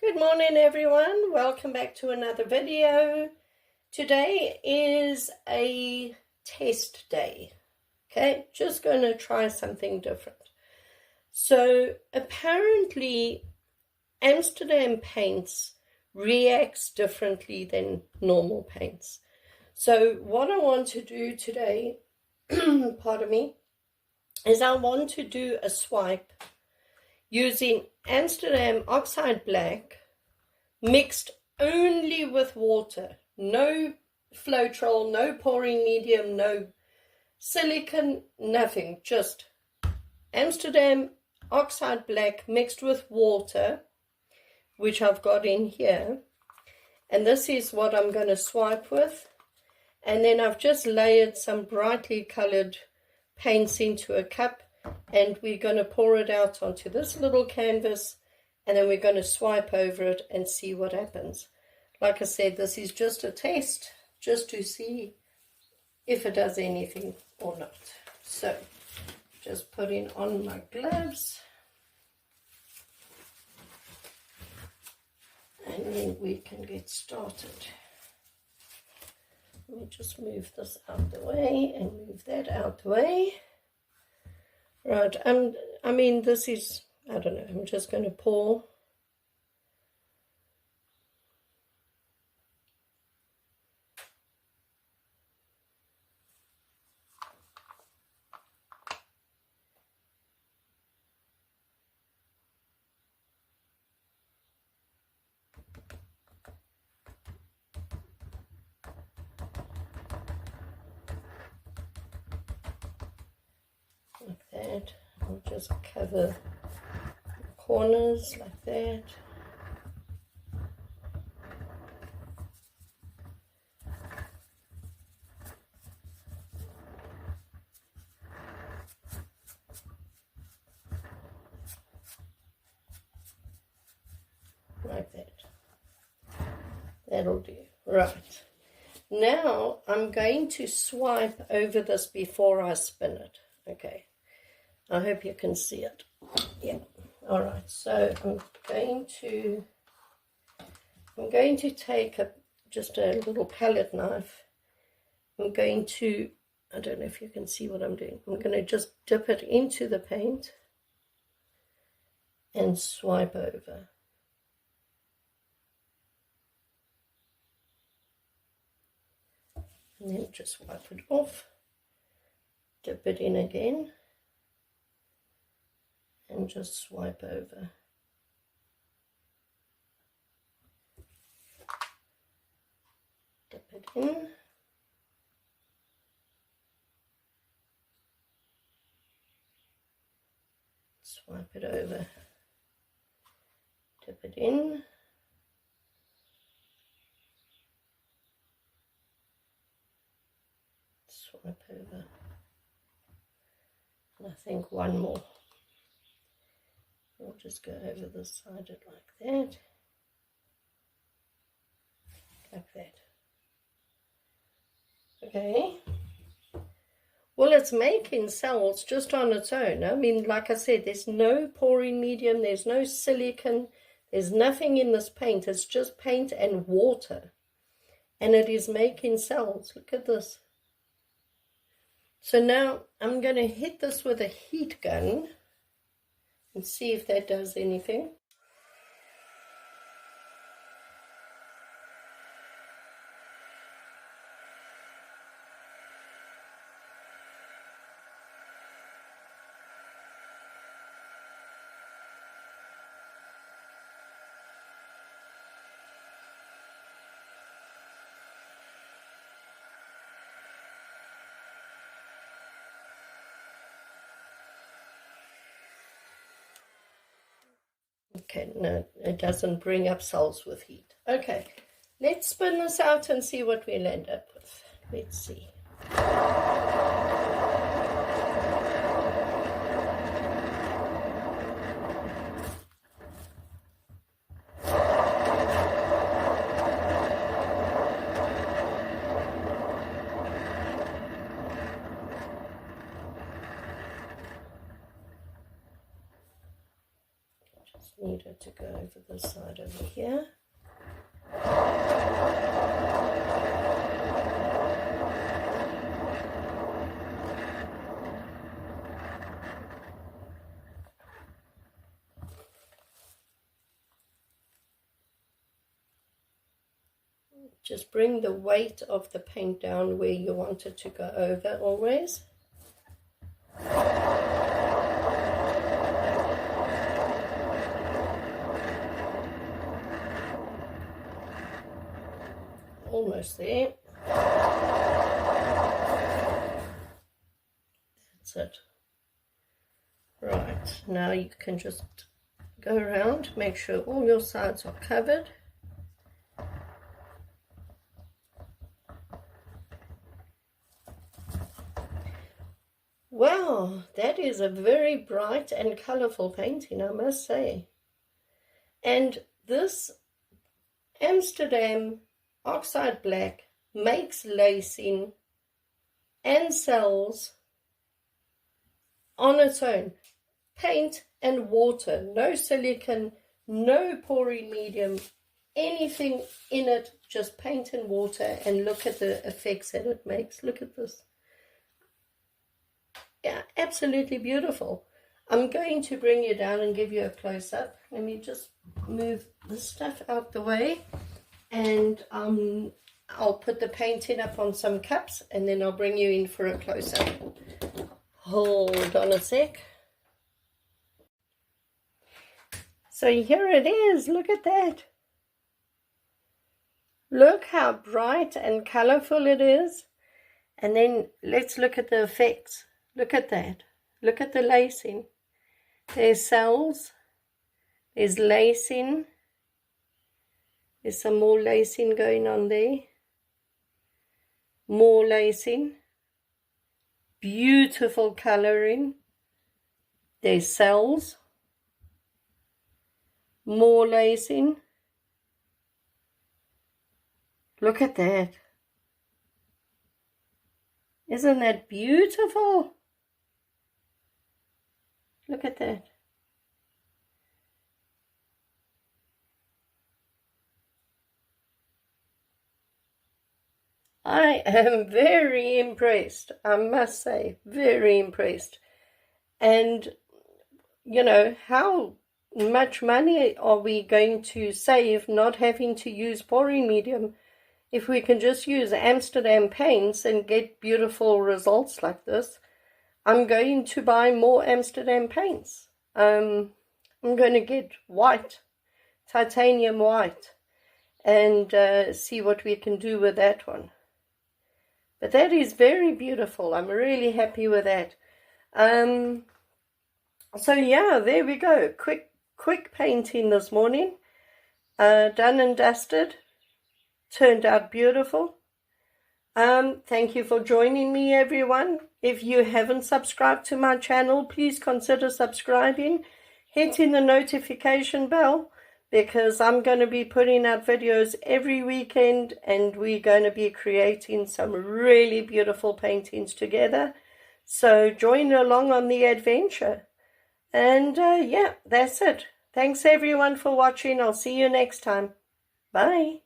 Good morning everyone, welcome back to another video. Today is a test day, okay, just going to try something different. So apparently Amsterdam Paints reacts differently than normal paints. So what I want to do today, pardon me, is I want to do a swipe using Amsterdam Oxide Black mixed only with water, no Floetrol, no pouring medium, no silicone, nothing, just Amsterdam Oxide Black mixed with water, which I've got in here, and this is what I'm going to swipe with. And then I've just layered some brightly colored paints into a cup, and we're going to pour it out onto this little canvas, and then we're going to swipe over it and see what happens. Like I said, this is just a test, just to see if it does anything or not. So, just putting on my gloves, and then we can get started. Let me just move this out the way and move that out the way. Right, I mean, this is, I don't know, I'm just going to pour. Like that. I'll just cover the corners like that. Like that. That'll do. Right. Now I'm going to swipe over this before I spin it. Okay. I hope you can see it. Yeah. All right. So I'm going to take just a little palette knife. I'm going to, I don't know if you can see what I'm doing. I'm going to just dip it into the paint and swipe over. And then just wipe it off. Dip it in again. And just swipe over. Dip it in. Swipe it over. Dip it in. Swipe over. And I think one more. We'll just go over this side like that. Like that. Okay. Well, it's making cells just on its own. I mean, like I said, there's no pouring medium, there's no silicone, there's nothing in this paint. It's just paint and water. And it is making cells. Look at this. So now I'm going to hit this with a heat gun and see if that does anything. Okay, no, it doesn't bring up cells with heat. Okay, let's spin this out and see what we'll end up with. Let's see. need it to go over this side over here. Just bring the weight of the paint down where you want it to go over always. Almost there. That's it. Right, now you can just go around, make sure all your sides are covered. Wow, that is a very bright and colorful painting, I must say. And this Amsterdam Oxide Black makes lacing and sells on its own. Paint and water, no silicone, no pouring medium, anything in it, just paint and water, and look at the effects that it makes. Look at this. Yeah, absolutely beautiful. I'm going to bring you down and give you a close-up. Let me just move this stuff out the way, and I'll put the painting up on some cups, and then I'll bring you in for a close-up. Hold on a sec. So here it is. Look at that. Look how bright and colorful it is. And then let's look at the effects. Look at that. Look at the lacing. There's cells. There's lacing. There's some more lacing going on there. More lacing. Beautiful coloring. There's cells. More lacing. Look at that. Isn't that beautiful? Look at that. I am very impressed, I must say, very impressed. And, you know, how much money are we going to save not having to use pouring medium if we can just use Amsterdam paints and get beautiful results like this? I'm going to buy more Amsterdam paints. I'm going to get white, titanium white, and see what we can do with that one. But that is very beautiful. I'm really happy with that. So yeah, there we go. Quick painting this morning. Done and dusted. Turned out beautiful. Thank you for joining me, everyone. If you haven't subscribed to my channel, please consider subscribing. Hitting the notification bell, because I'm going to be putting out videos every weekend, and we're going to be creating some really beautiful paintings together. So join along on the adventure. And yeah, that's it. Thanks everyone for watching. I'll see you next time. Bye.